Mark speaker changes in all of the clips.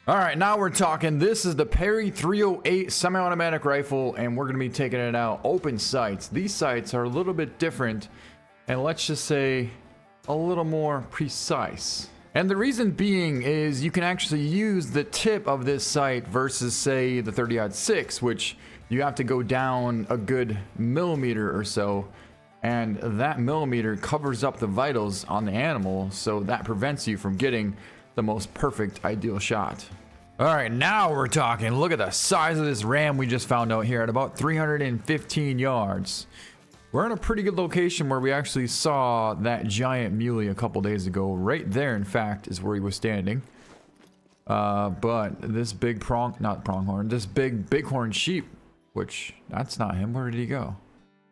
Speaker 1: All right, now we're talking. This is the Perry 308 semi-automatic rifle, and we're going to be taking it out open sights. These sights are a little bit different, and let's just say a little more precise. And the reason being is you can actually use the tip of this sight versus, say, the 30-06, which you have to go down a good millimeter or so, and that millimeter covers up the vitals on the animal, so that prevents you from getting the most perfect ideal shot. All right, now we're talking. Look at the size of this ram we just found out here at about 315 yards. We're in a pretty good location where we actually saw that giant muley a couple days ago. Right there, in fact, is where he was standing. But this big pronghorn, this big bighorn sheep, which that's not him. Where did he go?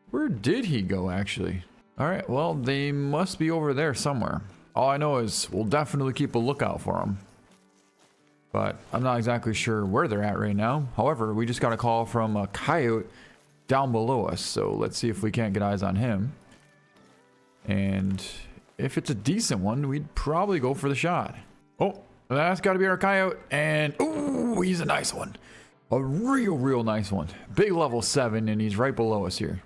Speaker 1: Where did he go, actually? All right, well, they must be over there somewhere. All I know is we'll definitely keep a lookout for them. But I'm not exactly sure where they're at right now. However, we just got a call from a coyote down below us. So let's see if we can't get eyes on him. And if it's a decent one, we'd probably go for the shot. Oh, that's got to be our coyote. And, ooh, he's a nice one. A real nice one. Big level 7, and he's right below us here.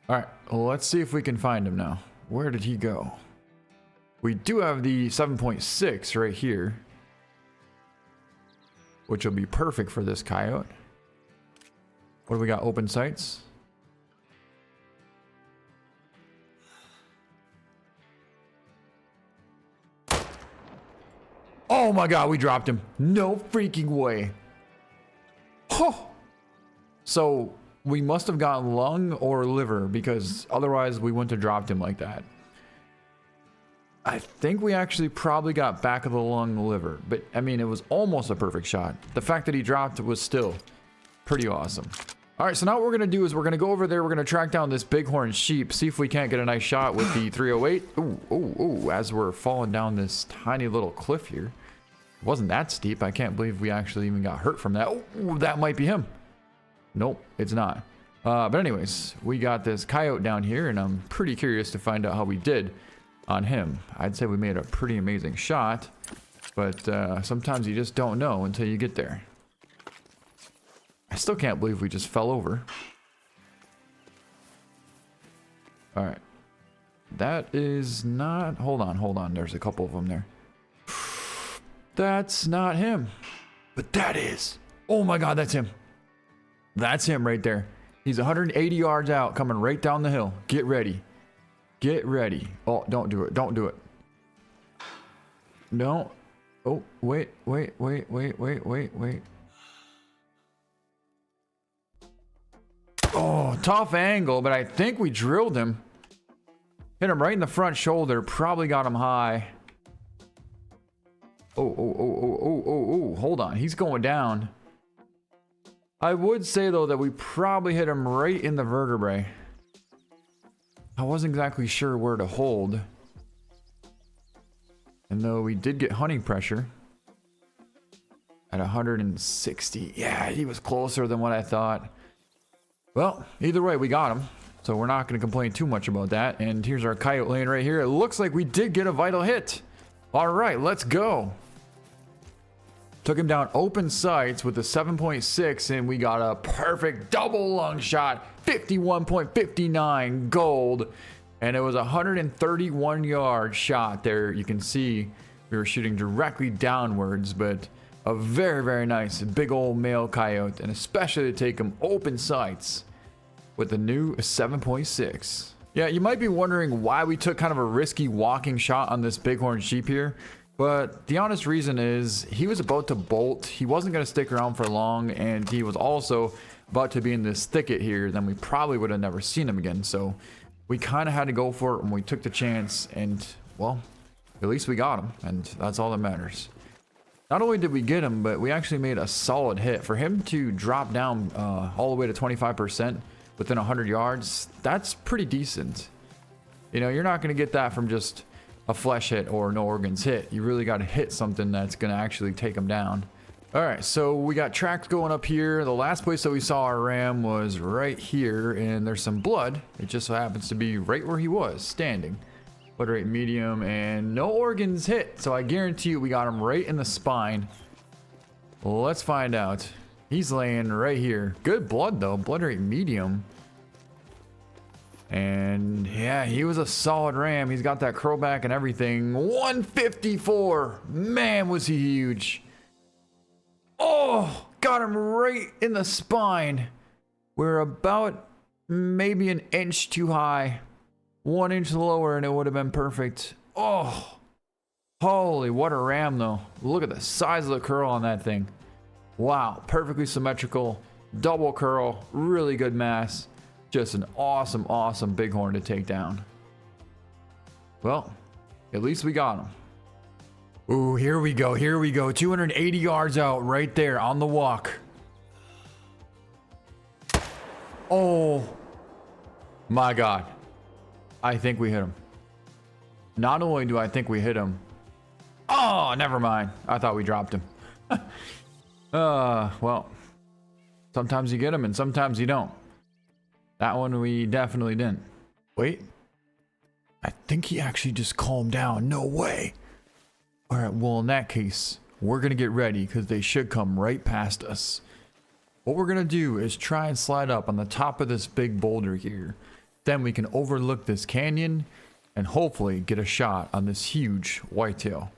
Speaker 1: All right, well, let's see if we can find him now. Where did he go? We do have the 7.6 right here, which will be perfect for this coyote. What do we got? Open sights. Oh my God, we dropped him. No freaking way. Oh. So we must have gotten lung or liver, because otherwise we wouldn't have dropped him like that. I think we actually probably got back of the lung liver, but I mean, it was almost a perfect shot. The fact that he dropped was still pretty awesome. All right, so now what we're gonna do is we're gonna go over there. We're gonna track down this bighorn sheep, see if we can't get a nice shot with the 308. Ooh, as we're falling down this tiny little cliff here. It wasn't that steep. I can't believe we actually even got hurt from that. Oh, that might be him. Nope, it's not. But anyways, we got this coyote down here, and I'm pretty curious to find out how we did on him. I'd say we made a pretty amazing shot, but sometimes you just don't know until you get there. I still can't believe we just fell over. All right, that is not, hold on, there's a couple of them there. That's not him, but that is. Oh my God, that's him. That's him right there. He's 180 yards out, coming right down the hill. Get ready. Get ready. Oh, don't do it. Don't do it. No. Oh, wait. Oh, tough angle, but I think we drilled him. Hit him right in the front shoulder. Probably got him high. Oh. Hold on. He's going down. I would say, though, that we probably hit him right in the vertebrae. I wasn't exactly sure where to hold. And though we did get hunting pressure at 160. Yeah, he was closer than what I thought. Well, either way, we got him. So we're not going to complain too much about that. And here's our coyote laying right here. It looks like we did get a vital hit. All right, let's go. Took him down open sights with the 7.6, and we got a perfect double lung shot. 51.59 gold, and it was a 131 yard shot there. You can see we were shooting directly downwards, but a very nice big old male coyote, and especially to take him open sights with the new 7.6. Yeah, you might be wondering why we took kind of a risky walking shot on this bighorn sheep here, but the honest reason is he was about to bolt. He wasn't going to stick around for long, and he was also about to be in this thicket here. Then we probably would have never seen him again. So we kind of had to go for it when we took the chance, and well, at least we got him, and that's all that matters. Not only did we get him, but we actually made a solid hit. For him to drop down all the way to 25% within 100 yards, that's pretty decent. You know, you're not going to get that from just a flesh hit or no organs hit. You really got to hit something that's going to actually take him down. All right, so we got tracks going up here. The last place that we saw our ram was right here, and there's some blood. It just so happens to be right where he was standing. Blood rate medium, and no organs hit. So I guarantee you we got him right in the spine. Let's find out. He's laying right here. Good blood though. Blood rate medium. And yeah, he was a solid ram. He's got that curl back and everything. 154. Man, was he huge. Oh, got him right in the spine. We're about maybe an inch too high. 1 inch lower and it would have been perfect. Oh, holy, what a ram though. Look at the size of the curl on that thing. Wow, perfectly symmetrical, double curl, really good mass. Just an awesome, awesome bighorn to take down. Well, at least we got him. Ooh, here we go, here we go. 280 yards out right there on the walk. Oh my God. I think we hit him. Not only do I think we hit him. Oh, never mind. I thought we dropped him. Well, sometimes you get them and sometimes you don't. That one we definitely didn't. Wait, I think he actually just calmed down. No way. All right, well, in that case, we're gonna get ready because they should come right past us. What we're gonna do is try and slide up on the top of this big boulder here. Then we can overlook this canyon and hopefully get a shot on this huge whitetail.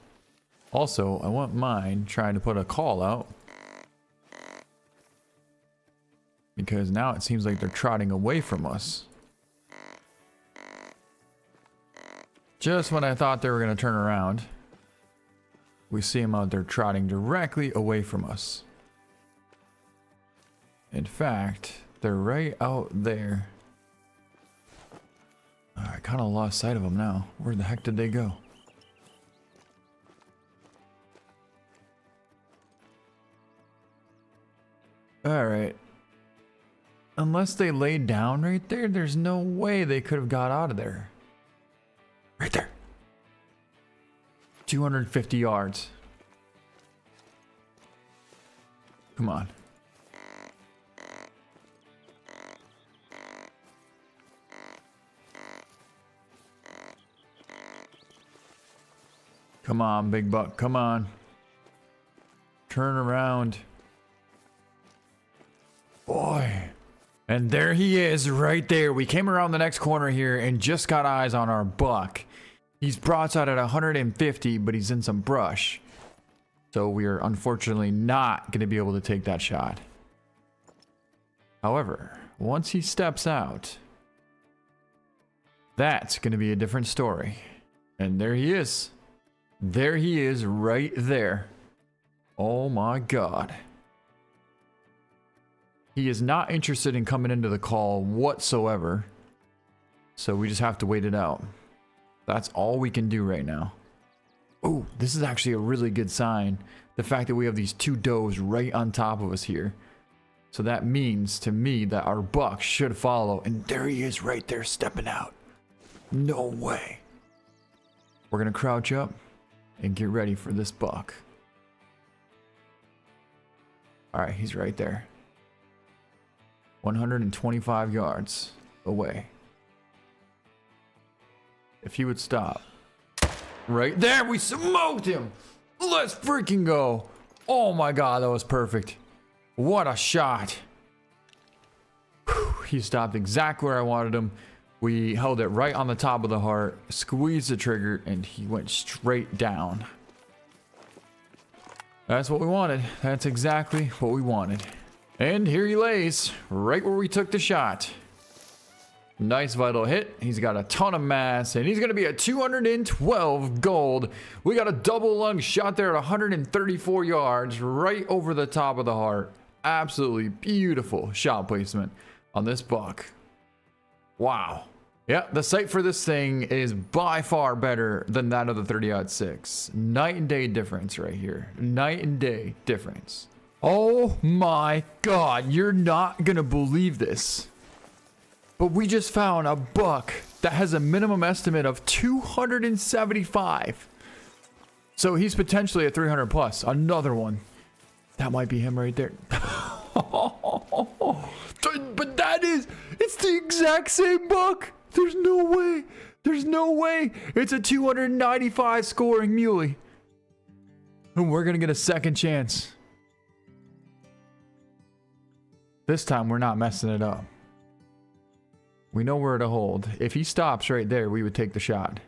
Speaker 1: Also, I wouldn't mind trying to put a call out, because now it seems like they're trotting away from us. Just when I thought they were going to turn around, we see them out there trotting directly away from us. In fact, they're right out there. I kind of lost sight of them now. Where the heck did they go? All right. Unless they laid down right there, there's no way they could have got out of there. Right there. 250 yards. Come on. Come on, big buck. Come on. Turn around. Boy. And there he is right there. We came around the next corner here and just got eyes on our buck. He's broadside at 150, but he's in some brush. So we are unfortunately not going to be able to take that shot. However, once he steps out, that's going to be a different story. And there he is. There he is right there. Oh my God. He is not interested in coming into the call whatsoever. So we just have to wait it out. That's all we can do right now. Oh, this is actually a really good sign. The fact that we have these two does right on top of us here. So that means to me that our buck should follow. And there he is right there stepping out. No way. We're going to crouch up and get ready for this buck. All right, he's right there. 125 yards away. If he would stop. Right there, we smoked him. Let's freaking go. Oh my God, that was perfect. What a shot. Whew, he stopped exactly where I wanted him. We held it right on the top of the heart, squeezed the trigger, and he went straight down. That's what we wanted. That's exactly what we wanted. And here he lays, right where we took the shot. Nice vital hit. He's got a ton of mass, and he's going to be a 212 gold. We got a double lung shot there at 134 yards, right over the top of the heart. Absolutely beautiful shot placement on this buck. Wow. Yeah, the sight for this thing is by far better than that of the 30-06. Night and day difference right here. Night and day difference. Oh my God, you're not gonna believe this. But we just found a buck that has a minimum estimate of 275. So he's potentially a 300 plus. Another one. That might be him right there. But that is, it's the exact same buck. There's no way. There's no way. It's a 295 scoring muley. And we're gonna get a second chance. This time we're not messing it up. We know where to hold. If he stops right there, we would take the shot.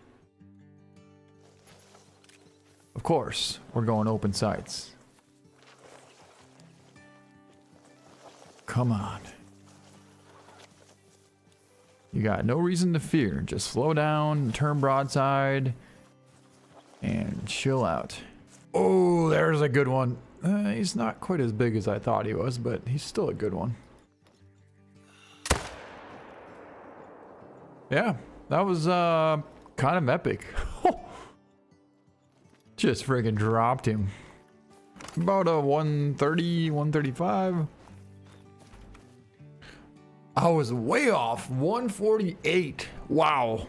Speaker 1: Of course, we're going open sights. Come on. You got no reason to fear. Just slow down, turn broadside, and chill out. Oh, there's a good one. He's not quite as big as I thought he was, but he's still a good one. Yeah, that was kind of epic. Just friggin' dropped him. About a 130, 135. I was way off. 148. Wow.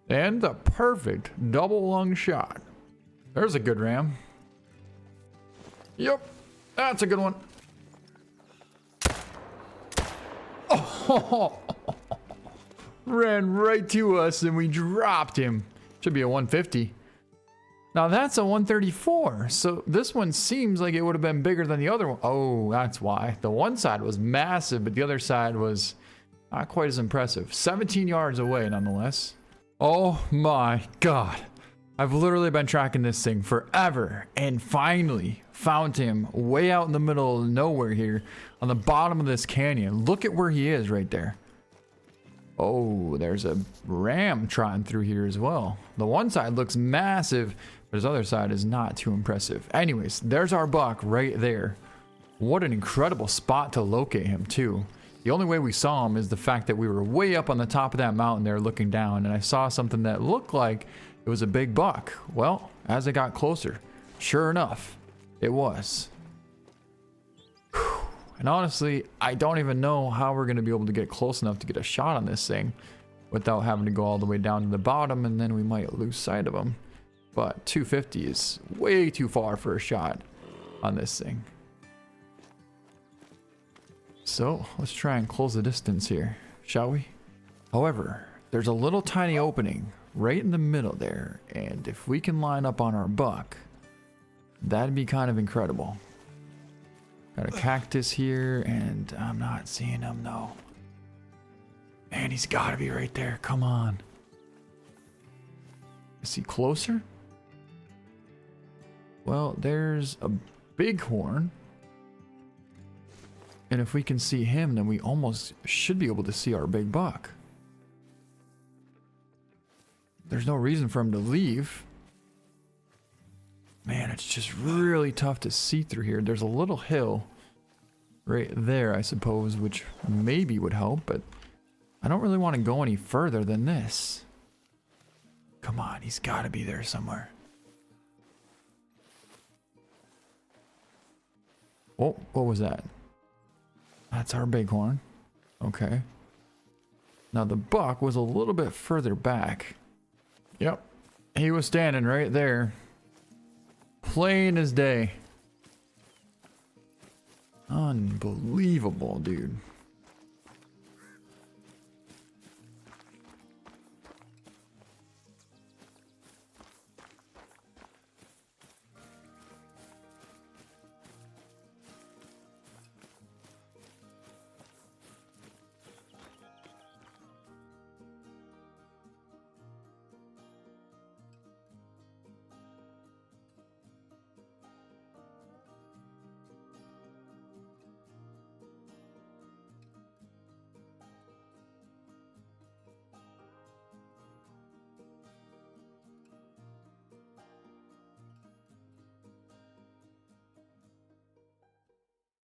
Speaker 1: And the perfect double lung shot. There's a good ram. Yep, that's a good one. Oh, ran right to us and we dropped him. Should be a 150. Now that's a 134. So this one seems like it would have been bigger than the other one. Oh, that's why. The one side was massive, but the other side was not quite as impressive. 17 yards away nonetheless. Oh my God. I've literally been tracking this thing forever and finally found him way out in the middle of nowhere here on the bottom of this canyon. Look at where he is right there. Oh, there's a ram trotting through here as well. The one side looks massive, but his other side is not too impressive. Anyways, there's our buck right there. What an incredible spot to locate him too. The only way we saw him is the fact that we were way up on the top of that mountain there looking down, and I saw something that looked like it was a big buck. Well, as I got closer, sure enough, it was. Whew. And honestly, I don't even know how we're going to be able to get close enough to get a shot on this thing without having to go all the way down to the bottom, and then we might lose sight of him. But 250 is way too far for a shot on this thing. So let's try and close the distance here, shall we? However, there's a little tiny opening right in the middle there, and if we can line up on our buck, that'd be kind of incredible. Got a cactus here, and I'm not seeing him though. Man, he's got to be right there. Come on. Is he closer? Well, there's a bighorn. And if we can see him, then we almost should be able to see our big buck. There's no reason for him to leave. Man, it's just really tough to see through here. There's a little hill right there, I suppose, which maybe would help, but I don't really want to go any further than this. Come on, he's got to be there somewhere. Oh, what was that? That's our bighorn. Okay. Now the buck was a little bit further back. Yep. He was standing right there. Plain as day. Unbelievable, dude.